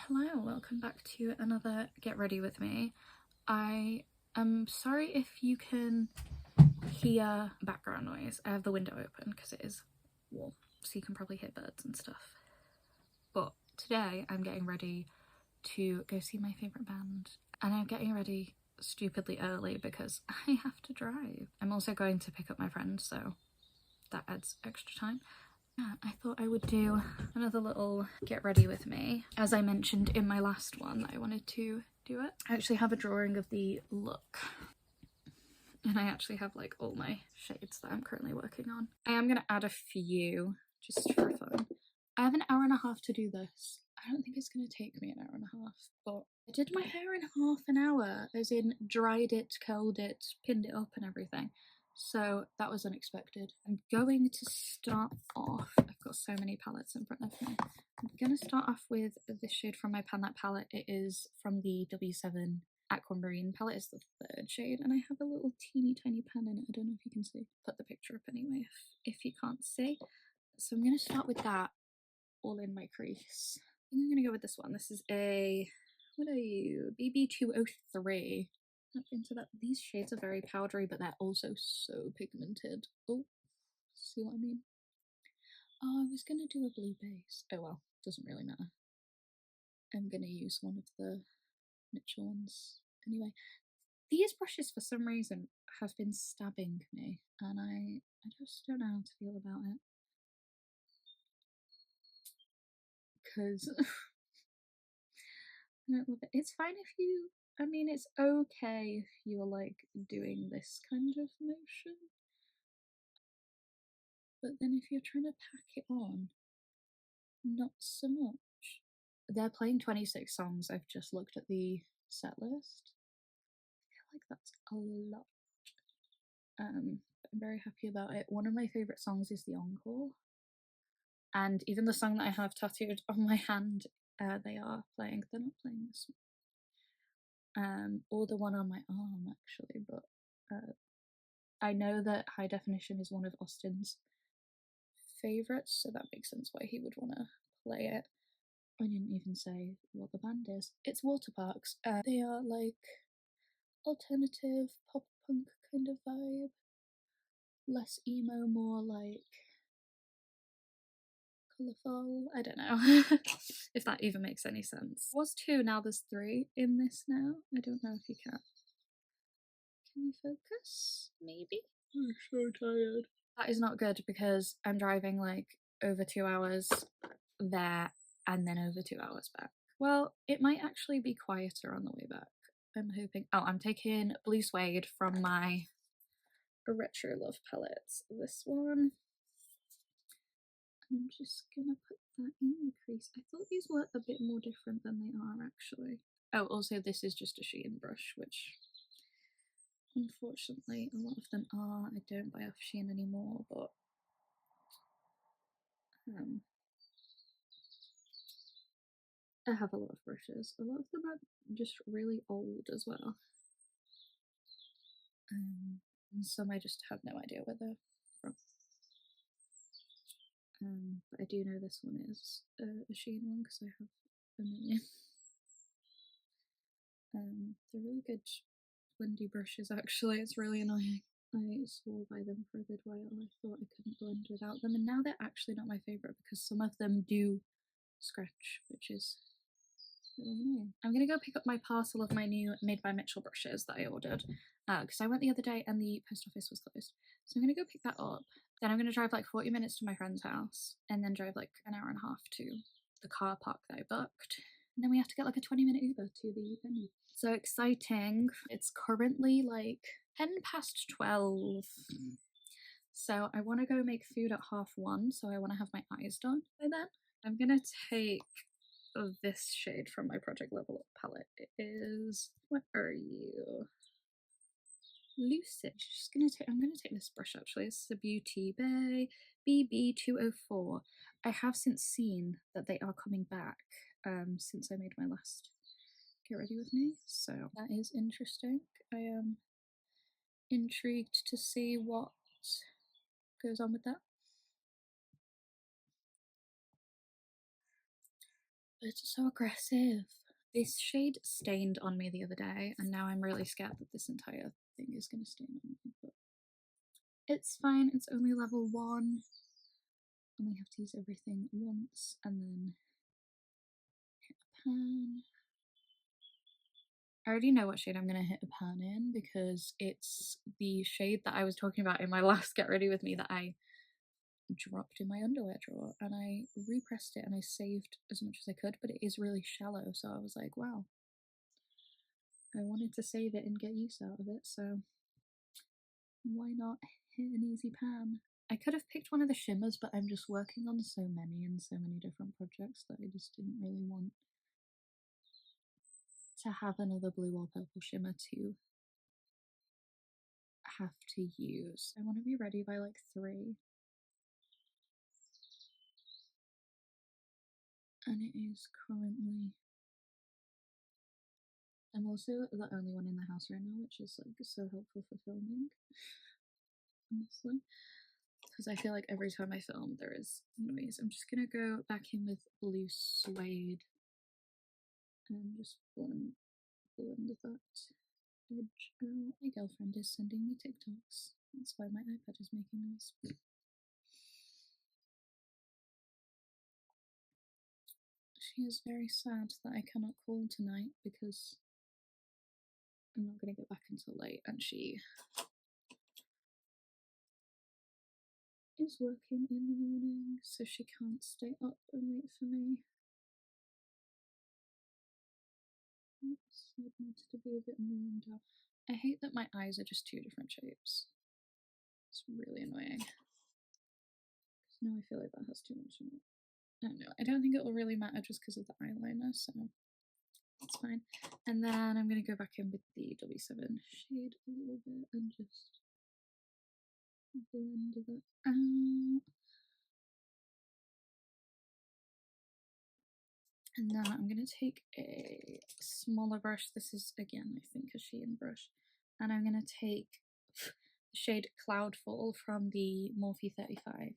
Hello, welcome back to another Get Ready With Me. I am sorry if you can hear background noise. I have the window open because it is warm, so you can probably hear birds and stuff. But today I'm getting ready to go see my favourite band, and I'm getting ready stupidly early because I have to drive. I'm also going to pick up my friend, so that adds extra time. Yeah, I thought I would do another little get ready with me. As I mentioned in my last one, I wanted to do it. I actually have a drawing of the look. And I actually have like all my shades that I'm currently working on. I am going to add a few just for fun. I have an hour and a half to do this. I don't think it's going to take me an hour and a half, but I did my hair in half an hour, as in dried it, curled it, pinned it up and everything. So that was unexpected. I'm going to start off, I've got so many palettes in front of me. I'm going to start off with this shade from my Pan That palette. It is from the W7 Aquamarine palette. It's the third shade, and I have a little teeny tiny pen in it. I don't know if you can see. Put the picture up anyway if you can't see. So I'm going to start with that all in my crease. I think I'm going to go with this one. This is a, what are you, BB203. Into that. These shades are very powdery, but they're also so pigmented. Oh, see what I mean? Oh, I was gonna do a blue base. Oh well, doesn't really matter. I'm gonna use one of the Mitchell ones anyway. These brushes, for some reason, have been stabbing me, and I just don't know how to feel about it. Because I don't love it. It's fine if you, I mean, it's okay if you're like doing this kind of motion. But then if you're trying to pack it on, not so much. They're playing 26 songs. I've just looked at the set list. I feel like that's a lot. I'm very happy about it. One of my favourite songs is the Encore. And even the song that I have tattooed on my hand, they are playing. They're not playing this one. Or the one on my arm, actually. But I know that High Definition is one of Austin's favourites, so that makes sense why he would want to play it. I didn't even say what the band is. It's Waterparks. They are like alternative pop punk kind of vibe. Less emo, more like colourful. I don't know if that even makes any sense. Was two, now there's three in this now. I don't know if you can. Can you focus? Maybe? I'm so tired. That is not good because I'm driving like over 2 hours there and then over 2 hours back. Well, it might actually be quieter on the way back. I'm hoping. Oh, I'm taking Blue Suede from my Retro Love palettes. This one. I'm just gonna put that in the crease. I thought these were a bit more different than they are actually. Oh, also this is just a Shein brush, which unfortunately a lot of them are. I don't buy off Shein anymore, but I have a lot of brushes. A lot of them are just really old as well. And some I just have no idea where they're from. But I do know this one is a Shein one because I have a million. They're really good blendy brushes actually. It's really annoying. I swore by them for a good while. I thought I couldn't blend without them, and now they're actually not my favourite because some of them do scratch, which is really annoying. I'm gonna go pick up my parcel of my new Made by Mitchell brushes that I ordered because I went the other day and the post office was closed. So I'm gonna go pick that up. Then I'm gonna drive like 40 minutes to my friend's house and then drive like an hour and a half to the car park that I booked. And then we have to get like a 20-minute Uber to the venue. So exciting. It's currently like 12:10. So I want to go make food at 1:30, so I want to have my eyes done by then. I'm gonna take this shade from my Project Level Up palette. It is, what are you? Lucid. I'm gonna take this brush actually. This is a Beauty Bay BB204. I have since seen that they are coming back since I made my last Get Ready With Me, so that is interesting. I am intrigued to see what goes on with that. It's so aggressive. This shade stained on me the other day, and now I'm really scared that this entire thing is going to stain on me. But it's fine, it's only level 1. And we have to use everything once and then hit a pan. I already know what shade I'm going to hit a pan in because it's the shade that I was talking about in my last Get Ready With Me that I dropped in my underwear drawer, and I repressed it and I saved as much as I could, but it is really shallow, so I was like, wow, I wanted to save it and get use out of it, so why not hit an easy pan? I could have picked one of the shimmers, but I'm just working on so many and so many different projects that I just didn't really want to have another blue or purple shimmer to have to use. I want to be ready by like 3. And it is currently... I'm also the only one in the house right now, which is like so helpful for filming, honestly. Because I feel like every time I film there is noise. I'm just gonna go back in with blue suede and just blend that edge out. My girlfriend is sending me TikToks. That's why my iPad is making noise. She is very sad that I cannot call tonight because I'm not going to get back until late, and she is working in the morning, so she can't stay up and wait for me. Oops, it needs to be a bit more down. I hate that my eyes are just 2 different shapes. It's really annoying. Now I feel like that has too much in it. I don't know. I don't think it will really matter just because of the eyeliner, so it's fine. And then I'm going to go back in with the W7 shade a little bit and just blend that out. And then I'm going to take a smaller brush. This is, again, I think a Shein brush. And I'm going to take the shade Cloudfall from the Morphe 35A.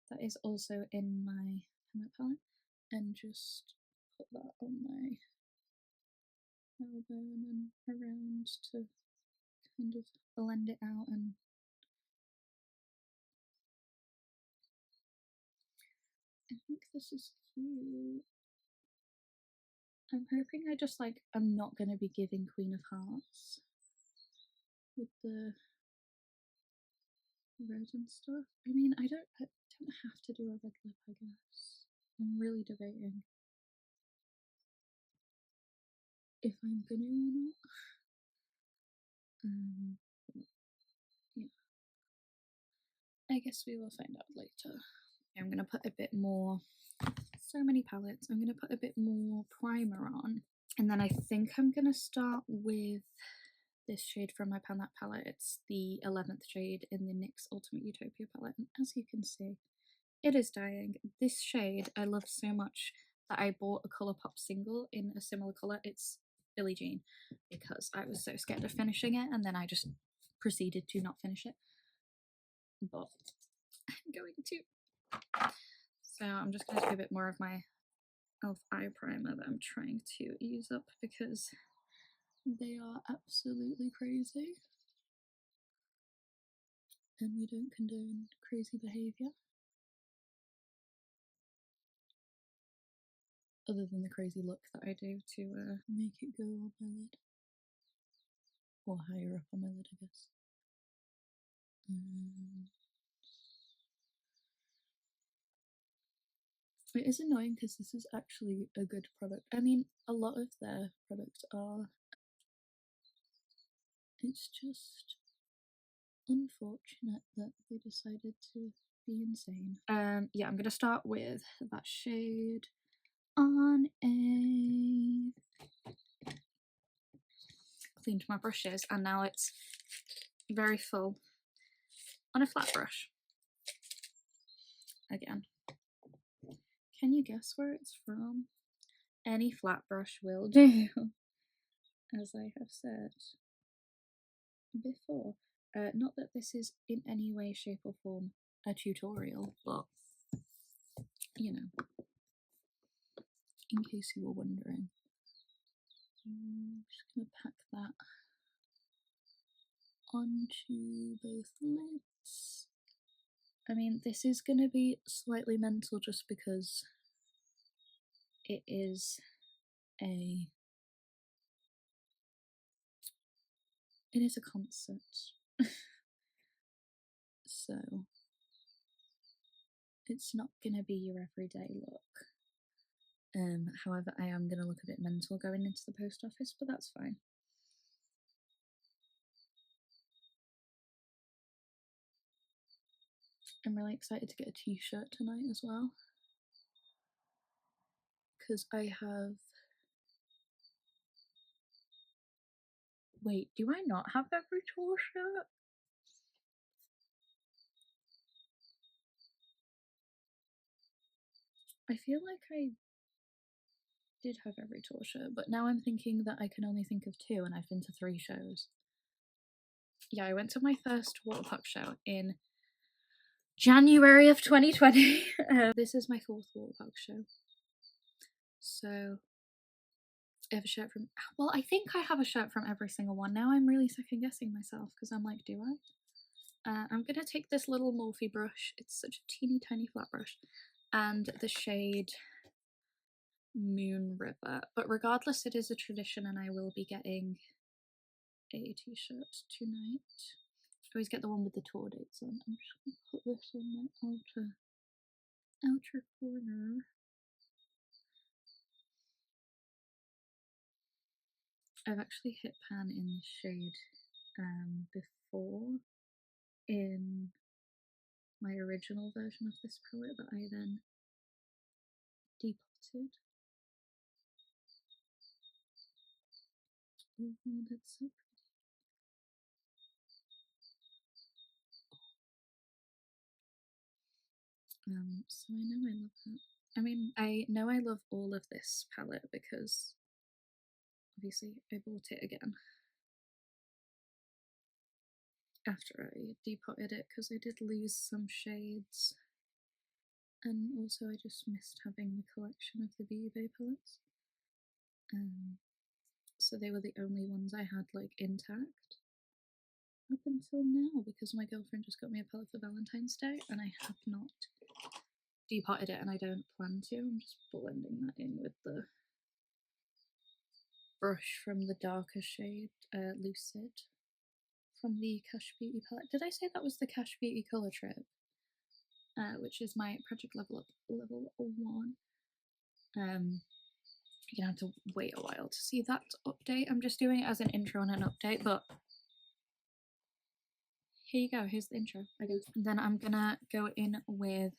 That is also in my palette. And just put that on my elbow and around to kind of blend it out. And I think this is cute. I'm hoping I just like, I'm not going to be giving Queen of Hearts with the red and stuff. I mean, I don't have to do a red lip, I guess. I'm really debating if I'm gonna or not. Yeah. I guess we will find out later. I'm gonna put a bit more, so many palettes, I'm gonna put a bit more primer on. And then I think I'm gonna start with this shade from my Pan That palette. It's the 11th shade in the NYX Ultimate Utopia palette. And as you can see, it is dying. This shade I love so much that I bought a Colourpop single in a similar colour. It's Billie Jean, because I was so scared of finishing it and then I just proceeded to not finish it. But I'm going to. So I'm just going to do a bit more of my e.l.f. eye primer that I'm trying to use up because they are absolutely crazy. And we don't condone crazy behaviour. Other than the crazy look that I do to make it go on my lid. Or higher up on my lid, I guess. It is annoying because this is actually a good product. I mean, a lot of their products are. It's just unfortunate that they decided to be insane. Yeah, I'm gonna start with that shade on a... Cleaned my brushes and now it's very full on a flat brush. Again. Can you guess where it's from? Any flat brush will do, as I have said before. Not that this is in any way, shape or form a tutorial, but you know. in case you were wondering. I'm just going to pack that onto both lids. I mean, this is going to be slightly mental just because it is a concert. So it's not going to be your everyday look. However, I am going to look a bit mental going into the post office, but that's fine. I'm really excited to get a t-shirt tonight as well, because I have... Wait, do I not have every tour shirt? I feel like I did have every tour shirt, but now I'm thinking that I can only think of 2 and I've been to 3 shows. Yeah, I went to my first Waterparks show in January of 2020. This is my 4th Waterparks show. So I have a shirt from... Well, I think I have a shirt from every single one. Now I'm really second guessing myself because I'm like, do I? I'm going to take this little Morphe brush. It's such a teeny tiny flat brush. And the shade Moon River. But regardless, it is a tradition and I will be getting a t-shirt tonight. I always get the one with the tour dates on. I'm just going to put this on my outer corner. I've actually hit pan in this shade before in my original version of this palette that I then depotted. Oh, that's so pretty. So I know I love that. I mean, I know I love all of this palette because obviously I bought it again after I depotted it because I did lose some shades, and also I just missed having the collection of the Beauty Bay palettes. So they were the only ones I had like intact up until now because my girlfriend just got me a palette for Valentine's Day and I have not depotted it and I don't plan to. I'm just blending that in with the brush from the darker shade Lucid from the Cash Beauty palette. Did I say that was the Cash Beauty Colour Trip? Which is my Project Level Up level 1. You're gonna have to wait a while to see that update. I'm just doing it as an intro and an update, but here you go, here's the intro, I guess. And then I'm gonna go in with...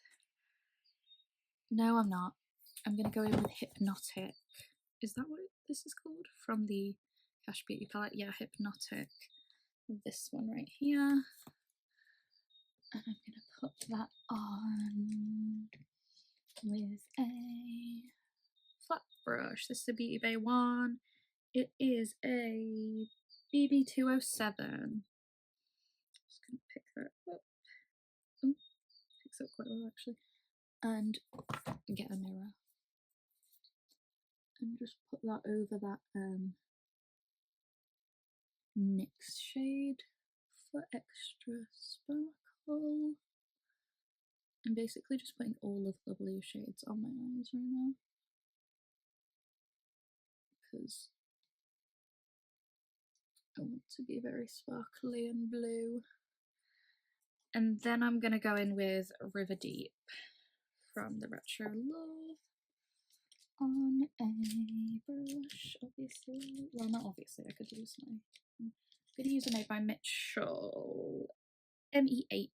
No, I'm not. I'm gonna go in with Hypnotic. Is that what this is called? From the Cash Beauty palette? Yeah, Hypnotic. This one right here. And I'm gonna put that on with a flat brush. This is a Beauty Bay one. It is a BB207. Just gonna pick that up. Oh, picks up quite well actually. And get a mirror. And just put that over that NYX shade for extra sparkle. I'm basically just putting all of the blue shades on my eyes right now because I want to be very sparkly and blue. And then I'm gonna go in with River Deep from the Retro Love on a brush, obviously. Well, not obviously, I could use my... I'm gonna use a Made by Mitchell ME8.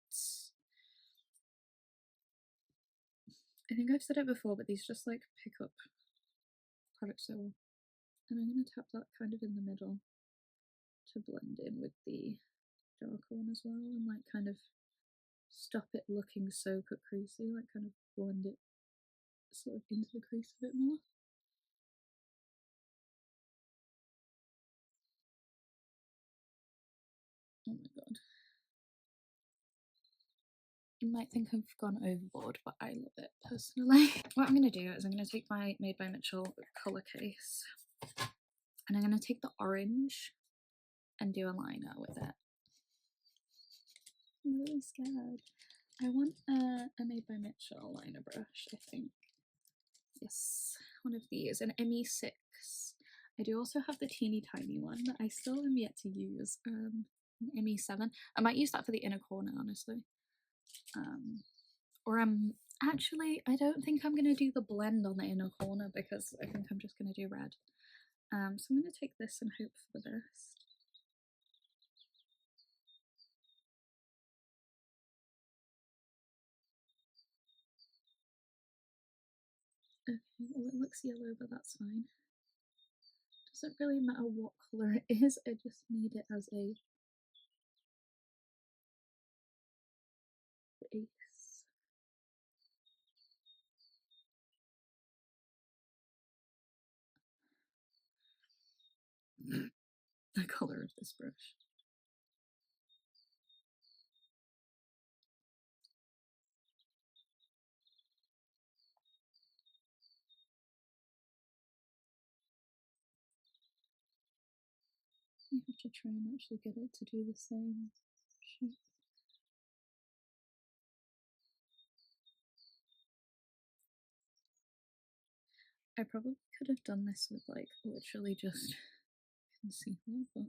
I think I've said it before, but these just like pick up products so well. And I'm going to tap that kind of in the middle to blend in with the darker one as well, and like kind of stop it looking so cut creasy, like kind of blend it sort of into the crease a bit more. Oh my god. You might think I've gone overboard, but I love it personally. What I'm going to do is I'm going to take my Made by Mitchell colour case and I'm going to take the orange and do a liner with it. I'm really scared. I want a Made by Mitchell liner brush, I think. Yes, one of these, an ME6. I do also have the teeny tiny one that I still am yet to use, an ME7. I might use that for the inner corner, honestly. Or actually, I don't think I'm going to do the blend on the inner corner because I think I'm just going to do red. So I'm going to take this and hope for the best. Okay, well it looks yellow, but that's fine. Doesn't really matter what colour it is, I just need it as a base. The colour of this brush. You have to try and actually get it to do the same shape. I probably could have done this with like literally just concealer, but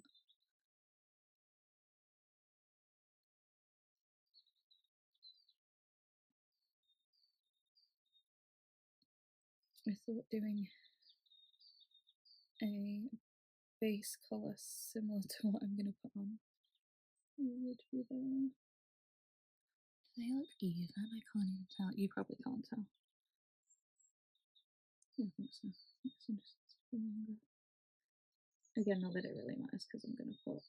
I thought doing a base colour similar to what I'm going to put on would be there. Do they look even? I can't even tell. You probably can't tell. Yeah, I think so. I think so. Just longer. Again, not that it really matters because I'm going to put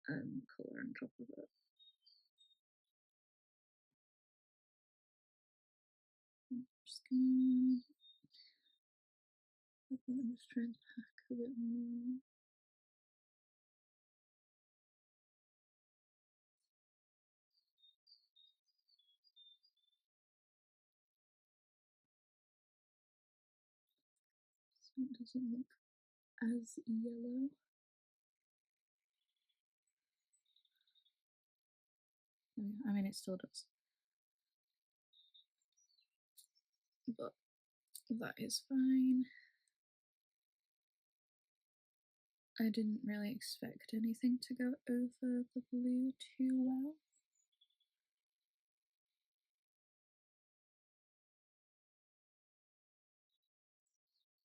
colour on top of it. I'm just gonna just try and pack a bit more. So it doesn't look as yellow. I mean, it still does. But that is fine. I didn't really expect anything to go over the blue too well.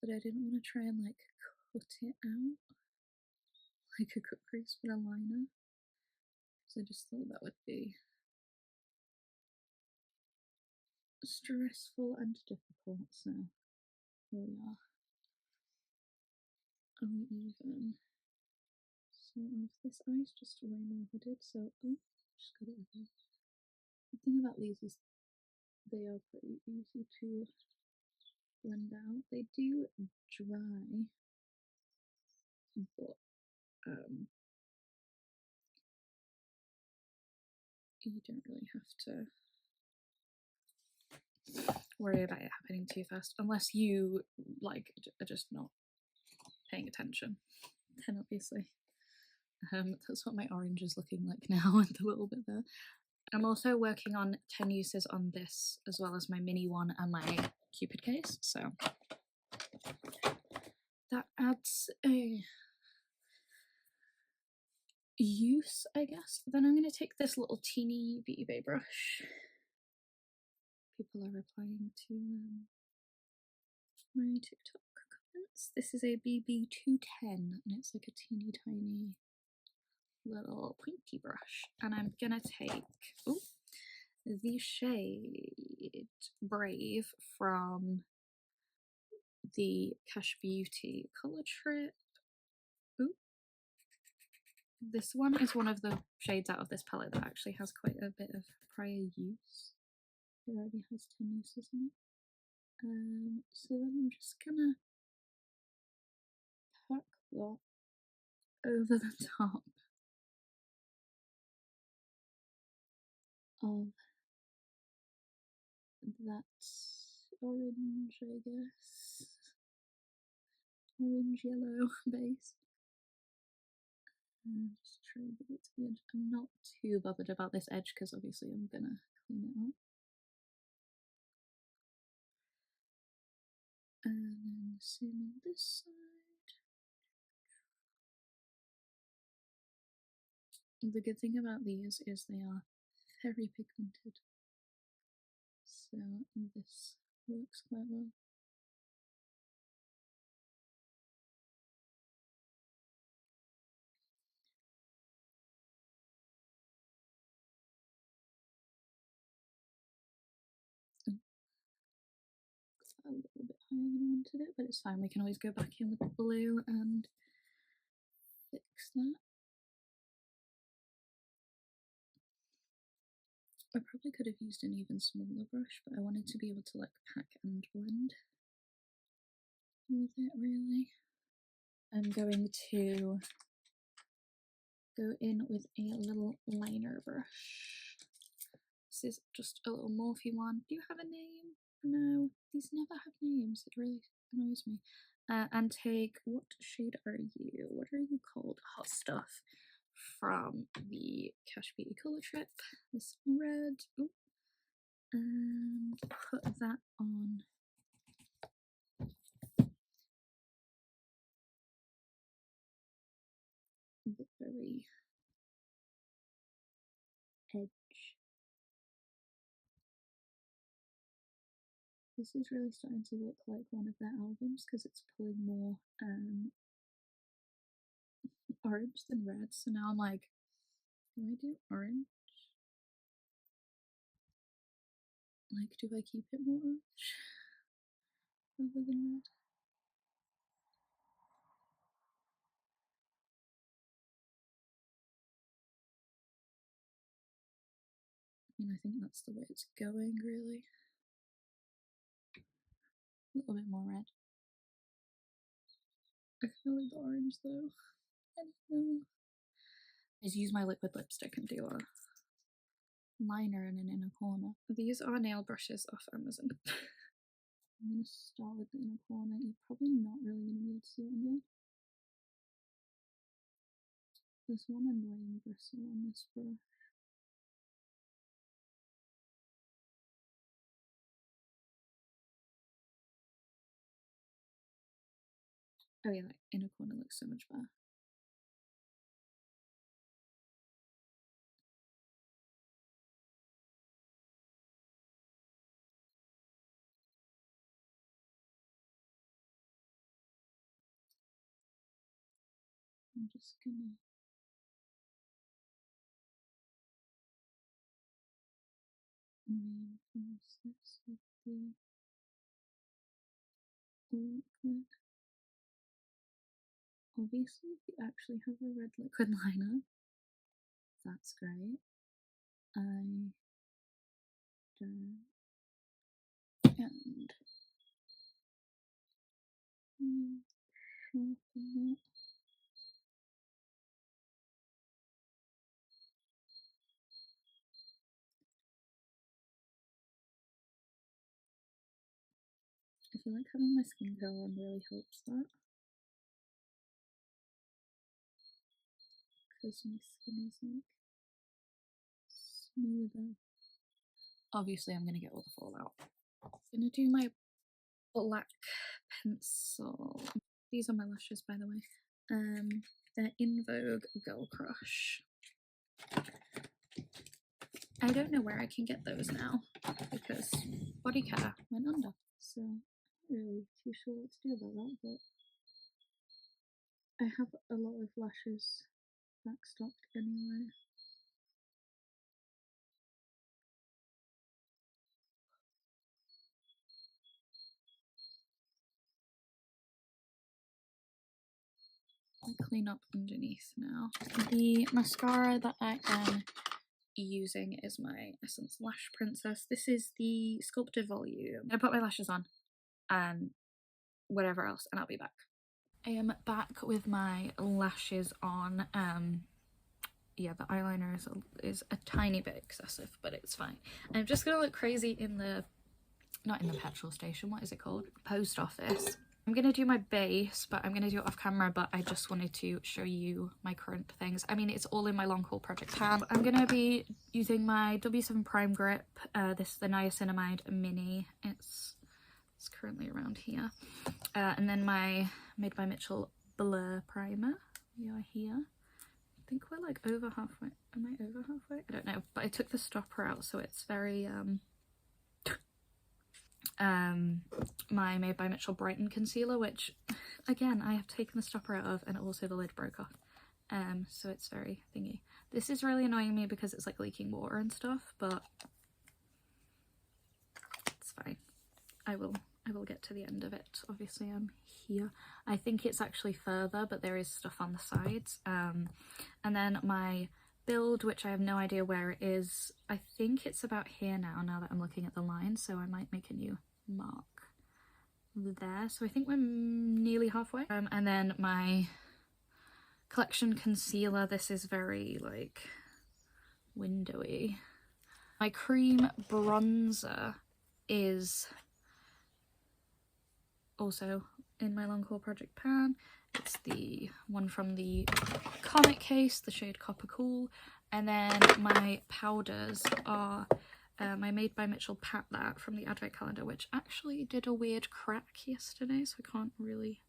But I didn't want to try and like cut it out like a cut crease with a liner. Because I just thought that would be stressful and difficult. So here we are. Are we even? So this eye's just way more hooded, so just got it over. The thing about these is they are pretty easy to blend out. They do dry, but you don't really have to worry about it happening too fast, unless you like are just not paying attention. Then obviously, that's what my orange is looking like now, and a little bit there. I'm also working on 10 uses on this, as well as my mini one and my Cupid case, so that adds a use, I guess. Then I'm going to take this little teeny Beauty Bay brush. People are replying to my TikTok comments. This is a BB210, and it's like a teeny tiny little pointy brush. And I'm going to take the shade Brave from the Cash Beauty Colour Trip. This one is one of the shades out of this palette that actually has quite a bit of prior use. It already has 10 uses in it. So then I'm just gonna pack that over the top of that orange, I guess. Orange yellow base. And just try to get it to the edge. I'm not too bothered about this edge because obviously I'm gonna clean it up. And then the same on this side. The good thing about these is they are very pigmented, so this works quite well. A little bit higher than I wanted it, but it's fine. We can always go back in with the blue and fix that. I probably could have used an even smaller brush, but I wanted to be able to like pack and blend with it really. I'm going to go in with a little liner brush. This is just a little morphy one. Do you have a name? No, these never have names. It really annoys me. And take, what shade are you? What are you called? Hot Stuff from the Cash Beauty Colour Trip. This red. Ooh. And put that on the very edge. This is really starting to look like one of their albums because it's pulling more orange than red. So now I'm like, do I do orange? Like, do I keep it more orange rather than red? I mean, I think that's the way it's going, really. A little bit more red. I kind of like the orange though. I don't know. I just use my liquid lipstick and do a liner in an inner corner. These are nail brushes off Amazon. I'm gonna start with the inner corner. You're probably not really gonna be able to see what I'm doing. There's one annoying bristle on this brush. Oh yeah, that inner corner looks so much better. I'm just gonna reinforce this with the liquid. Obviously, if you actually have a red liquid liner, that's great. I don't. And sharpen it. I feel like having my skincare on really helps that. Because my skin is like smoother. Obviously, I'm gonna get all the fallout. I'm gonna do my black pencil. These are my lashes, by the way. They're In Vogue Girl Crush. I don't know where I can get those now because body care went under. So I'm not really too sure what to do about that, but I have a lot of lashes backstocked anyway. I clean up underneath now. The mascara that I am using is my Essence Lash Princess. This is the Sculpted Volume. I put my lashes on and whatever else, and I'll be back. I am back with my lashes on. yeah, the eyeliner is a tiny bit excessive, but it's fine. I'm just gonna look crazy in the, not in the petrol station, what is it called? Post office. I'm gonna do my base, but I'm gonna do it off camera, but I just wanted to show you my current things. I mean, it's all in my long haul project pan. I'm gonna be using my W7 Prime Grip. This is the Niacinamide Mini. It's currently around here. And then my Made by Mitchell Blur Primer. We are here. I think we're like over halfway. Am I over halfway? I don't know, but I took the stopper out, so it's very my Made by Mitchell Brighten Concealer, which again I have taken the stopper out of, and also the lid broke off, so it's very thingy. This is really annoying me because it's like leaking water and stuff, but it's fine. I will get to the end of it. Obviously I'm here. I think it's actually further, but there is stuff on the sides. And then my build, which I have no idea where it is. I think it's about here now that I'm looking at the line, so I might make a new mark there. So I think we're nearly halfway. And then my collection concealer, this is very like windowy. My cream bronzer is also in my long haul project pan. It's the one from the Comic case, the shade Copper Cool. And then my powders are my Made by Mitchell Pat That from the advent calendar, which actually did a weird crack yesterday, so I can't really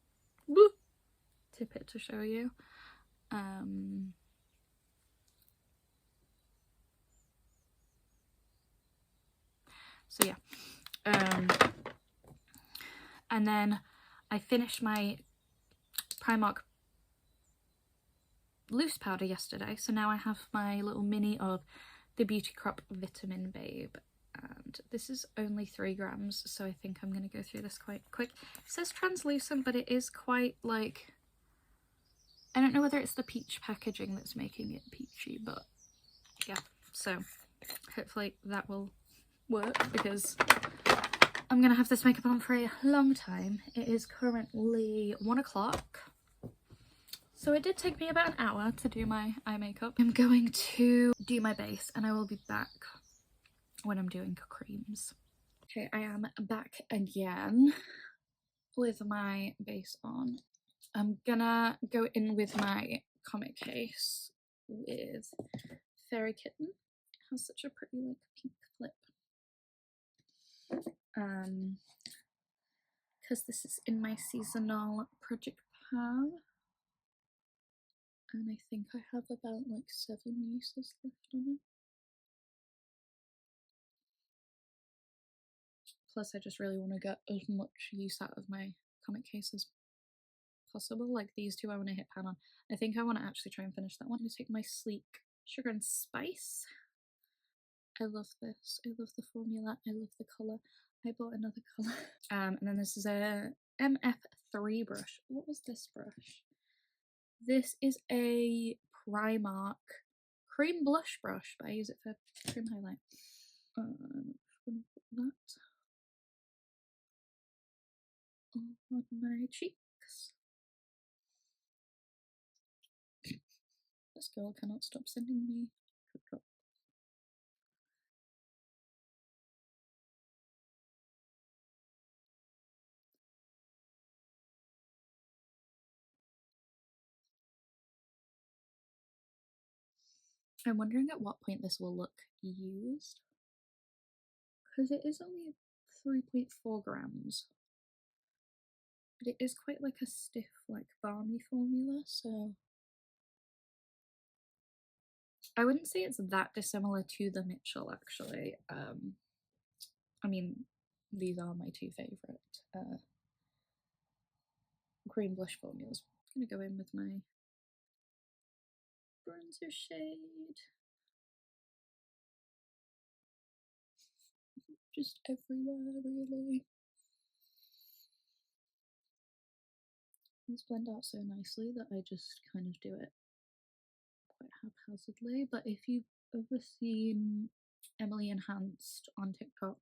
tip it to show you. So yeah. And then I finished my Primark loose powder yesterday, so now I have my little mini of the Beauty Crop Vitamin Babe, and this is only 3 grams, so I think I'm going to go through this quite quick. It says translucent, but it is quite like, I don't know whether it's the peach packaging that's making it peachy, but yeah, so hopefully that will work because I'm gonna have this makeup on for a long time. It is currently 1 o'clock. So it did take me about an hour to do my eye makeup. I'm going to do my base and I will be back when I'm doing creams. Okay, I am back again with my base on. I'm gonna go in with my Comic case with Fairy Kitten. It has such a pretty like pink flip. Because this is in my seasonal project pan. And I think I have about like 7 uses left on it. Plus I just really want to get as much use out of my Comic case as possible. Like these two I want to hit pan on. I think I want to actually try and finish that one. I'm going to take my Sleek Sugar and Spice. I love this. I love the formula. I love the colour. I bought another colour. And then this is a MF3 brush. What was this brush? This is a Primark cream blush brush, but I use it for cream highlight. I'm gonna put that on my cheeks. This girl cannot stop sending me TikTok. I'm wondering at what point this will look used, because it is only 3.4 grams, but it is quite like a stiff, like balmy formula, so I wouldn't say it's that dissimilar to the Mitchell actually. I mean, these are my 2 favourite cream blush formulas. I'm gonna go in with my bronzer shade. Just everywhere, really. These blend out so nicely that I just kind of do it quite haphazardly. But if you've ever seen Emily Enhanced on TikTok,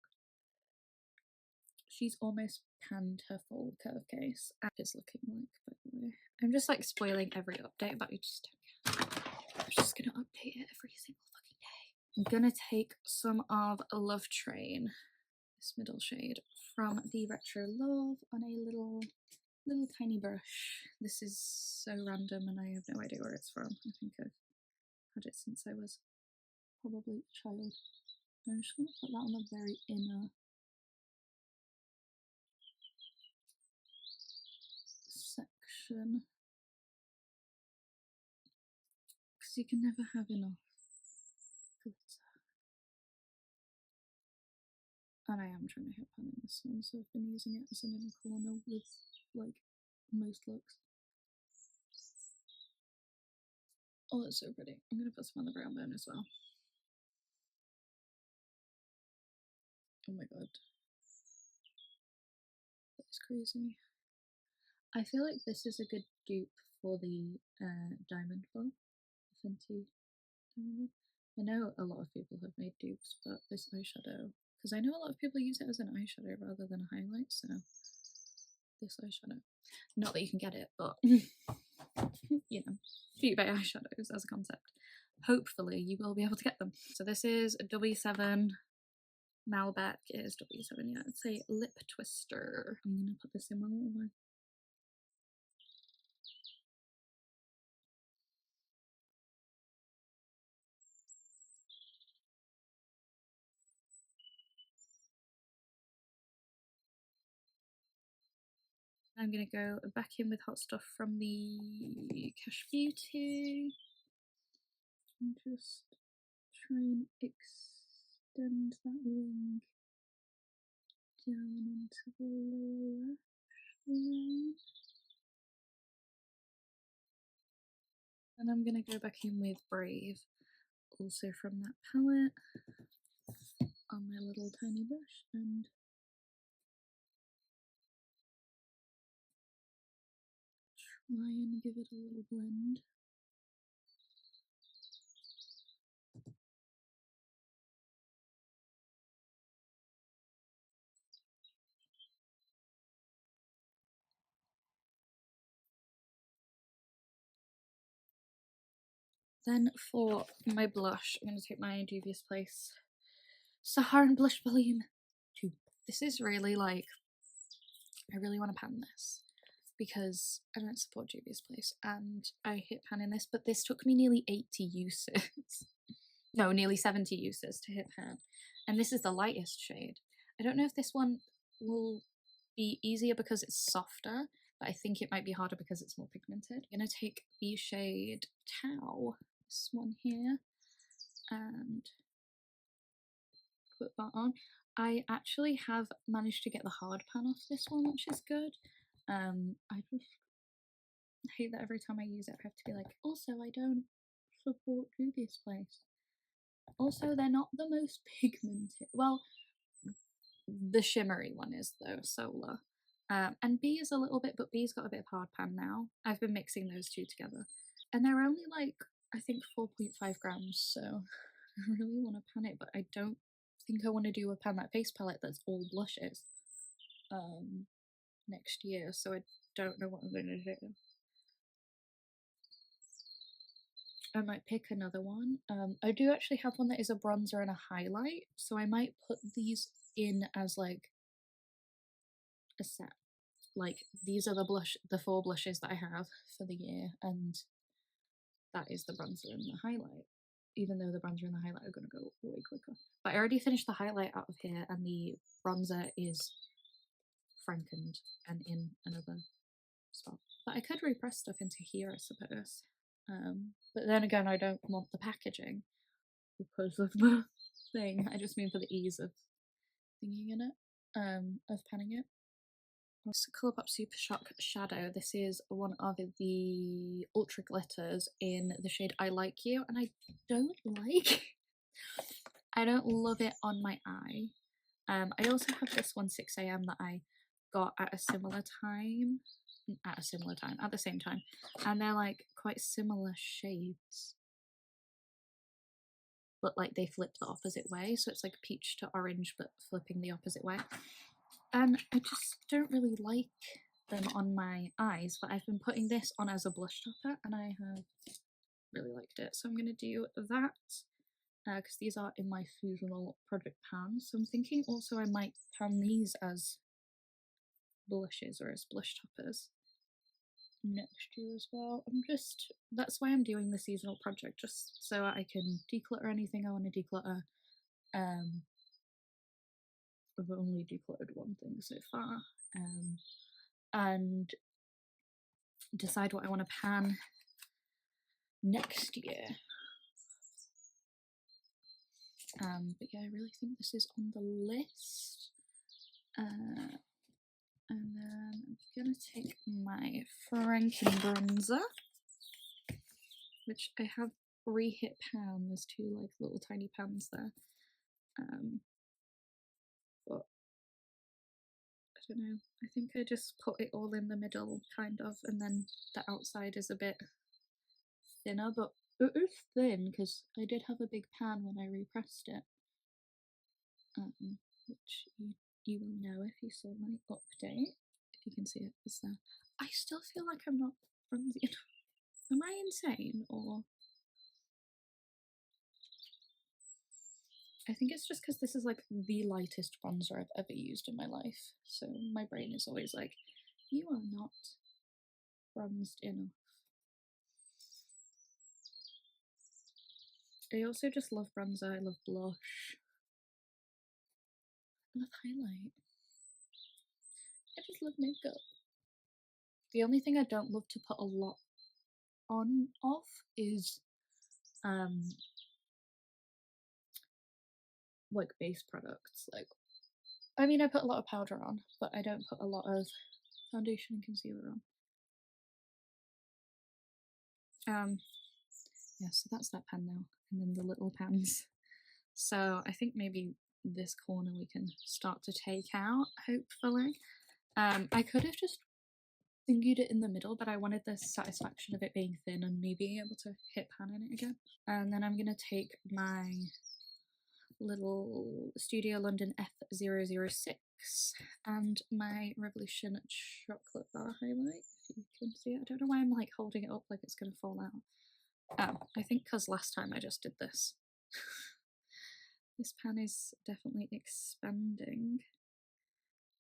she's almost panned her full curve case. It's looking like, by the way. I'm just like spoiling every update, but you just don't care. just gonna update it every single fucking day. I'm gonna take some of Love Train, this middle shade, from the Retro Love on a little tiny brush. This is so random and I have no idea where it's from. I think I've had it since I was probably a child. I'm just gonna put that on the very inner section, because you can never have enough glitter. And I am trying to hit pan in this one, so I've been using it as an inner corner with like most looks. Oh, that's so pretty. I'm gonna put some on the brown bone as well. Oh my god. That's crazy. I feel like this is a good dupe for the diamond one, the Fenty diamond. I know a lot of people have made dupes, but this eyeshadow, because I know a lot of people use it as an eyeshadow rather than a highlight, so this eyeshadow. Not that you can get it, but you know, beauty by eyeshadows as a concept. Hopefully you will be able to get them. So this is W7 Malbec. It is W7, yeah. It's a lip twister. I'm gonna put this in my little one. I'm gonna go back in with hot stuff from the Cash Beauty and just try and extend that wing down into the lower lash line. And I'm gonna go back in with Brave, also from that palette, on my little tiny brush, and try and give it a little blend. Then for my blush, I'm going to take my Dubious Place Saharan Blush Volume 2. This is really like, I really want to pan this because I don't support Dubious Place and I hit pan in this, but this took me nearly 80 uses. No, nearly 70 uses to hit pan. And this is the lightest shade. I don't know if this one will be easier because it's softer, but I think it might be harder because it's more pigmented. I'm going to take the shade Tau, this one here, and put that on. I actually have managed to get the hard pan off this one, which is good. I just hate that every time I use it I have to be like, also I don't support Dubious Place. Also, they're not the most pigmented. Well, the shimmery one is though, Solar. And B is a little bit, but B's got a bit of hard pan now. I've been mixing those two together. And they're only like, I think 4.5 grams, so I really want to pan it, but I don't think I want to do a pan that face palette that's all blushes next year, so I don't know what I'm going to do. I might pick another one. I do actually have one that is a bronzer and a highlight, so I might put these in as like a set. Like, these are the 4 blushes that I have for the year, and that is the bronzer and the highlight. Even though the bronzer and the highlight are going to go way quicker. But I already finished the highlight out of here, and the bronzer is frankened and in another spot. But I could repress stuff into here, I suppose. But then again, I don't want the packaging because of the thing. I just mean for the ease of thinking in it, of panning it. Colourpop Super Shock Shadow. This is one of the Ultra Glitters in the shade I Like You, and I don't like I don't love it on my eye. I also have this one 6 AM that I got at the same time, and they're like quite similar shades, but like they flip the opposite way, so it's like peach to orange but flipping the opposite way. And I just don't really like them on my eyes, but I've been putting this on as a blush topper, and I have really liked it. So I'm going to do that because these are in my seasonal project pans. So I'm thinking also I might pan these as blushes or as blush toppers next year as well. That's why I'm doing the seasonal project, just so I can declutter anything I want to declutter. I've only decluttered one thing so far, and decide what I want to pan next year. But yeah, I really think this is on the list. And then I'm gonna take my Franken bronzer, which I have re-hit pan. There's two like little tiny pans there. But I don't know. I think I just put it all in the middle, kind of, and then the outside is a bit thinner, but it is thin because I did have a big pan when I repressed it, which you will know if you saw my update. If you can see it, it's there. I still feel like I'm not bronzy enough. Am I insane, or I think it's just because this is like the lightest bronzer I've ever used in my life, so my brain is always like, you are not bronzed enough. I also just love bronzer, I love blush, I love highlight. I just love makeup. The only thing I don't love to put a lot on of is like base products. Like, I mean, I put a lot of powder on, but I don't put a lot of foundation and concealer on. Yeah, so that's that pan now, and then the little pans. So I think maybe this corner we can start to take out, hopefully. I could have just fingered it in the middle, but I wanted the satisfaction of it being thin and me being able to hit pan in it again. And then I'm gonna take my little Studio London F006 and my Revolution chocolate bar highlight, if you can see it. I don't know why I'm like holding it up like it's gonna fall out. I think because last time I just did this. This pan is definitely expanding.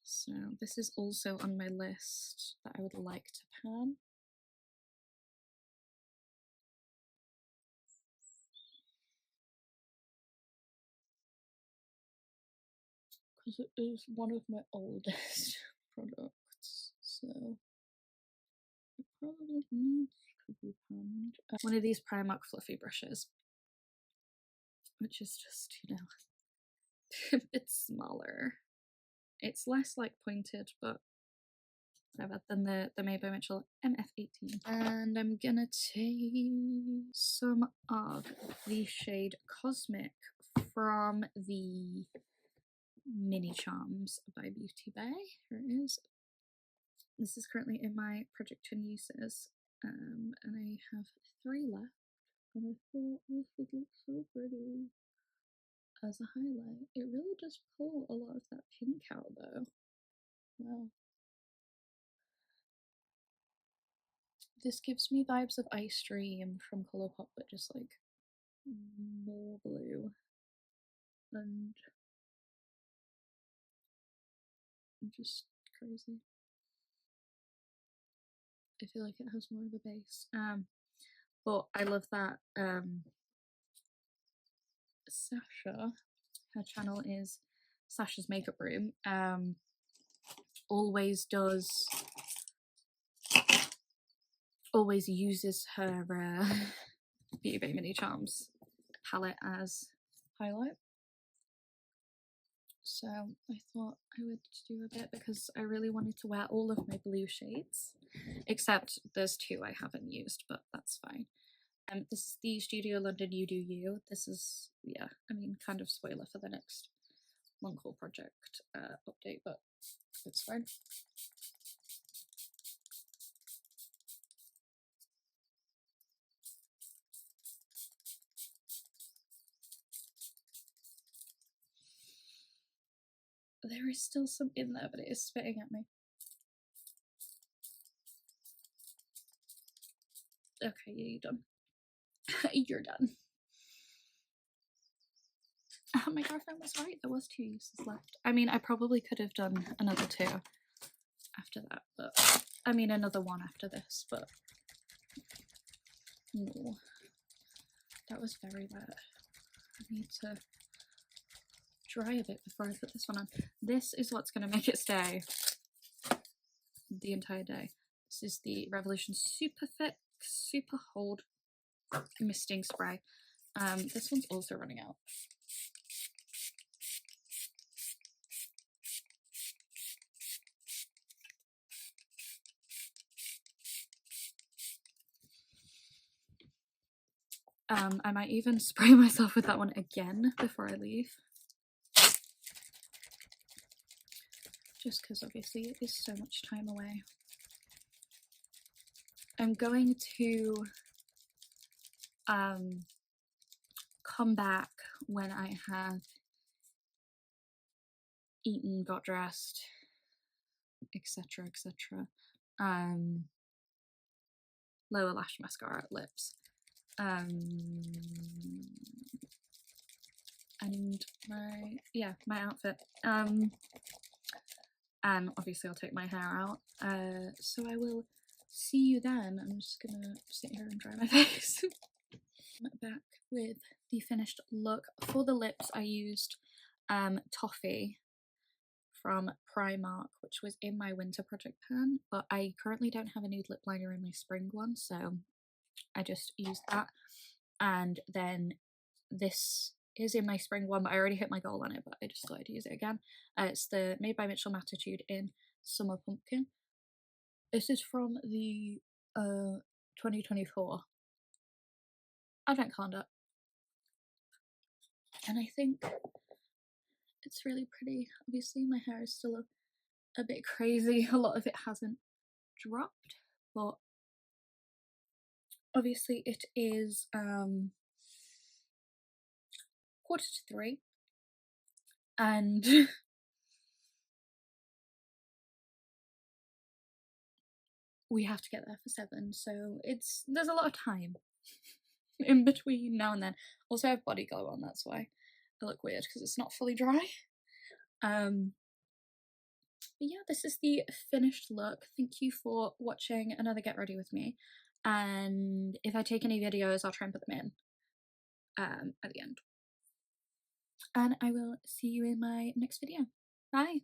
So this is also on my list that I would like to pan. Because it is one of my oldest products, so it probably needs to be panned. One of these Primark fluffy brushes, which is just, you know, a bit smaller. It's less like pointed, but whatever, than the Made by Mitchell MF18. And I'm gonna take some of the shade Cosmic from the Mini Charms by Beauty Bay. Here it is. This is currently in my Project 10 uses, and I have 3 left. And I thought this would look so pretty as a highlight. It really does pull a lot of that pink out though. Wow. This gives me vibes of Ice Dream from Colourpop, but just like more blue and just crazy. I feel like it has more of a base. But I love that Sasha, her channel is Sasha's Makeup Room, always uses her Beauty Bay Mini Charms palette as highlight. So I thought I would do a bit because I really wanted to wear all of my blue shades, except there's 2 I haven't used, but that's fine. This is the Studio London You Do You. This is, yeah, I mean, kind of spoiler for the next long haul project update, but it's fine. There is still some in there, but it is spitting at me. Okay, yeah, you're done. You're done. My girlfriend was right, there was 2 uses left. I mean, I probably could have done another 2 after that, but I mean another 1 after this, but no. That was very wet. I need to dry a bit before I put this one on. This is what's going to make it stay the entire day. This is the Revolution Super Fix Super Hold Misting Spray. This one's also running out. I might even spray myself with that one again before I leave. Just because obviously it is so much time away. I'm going to come back when I have eaten, got dressed, etc, etc. Lower lash mascara, lips. And my outfit. And obviously I'll take my hair out. So I will see you then. I'm just gonna sit here and dry my face. Back with the finished look. For the lips I used Toffee from Primark, which was in my winter project pan, but I currently don't have a nude lip liner in my spring one, so I just used that. And then this is in my spring one, but I already hit my goal on it, but I just thought I'd use it again. It's the Made by Mitchell Matitude in Summer Pumpkin. This is from the 2024 Advent calendar, and I think it's really pretty. Obviously my hair is still a bit crazy, a lot of it hasn't dropped, but obviously it is 2:45 and we have to get there for 7, so there's a lot of time in between now and then. Also I have body glow on, that's why I look weird, because it's not fully dry. But yeah, this is the finished look. Thank you for watching another Get Ready With Me, and if I take any videos I'll try and put them in at the end. And I will see you in my next video. Bye!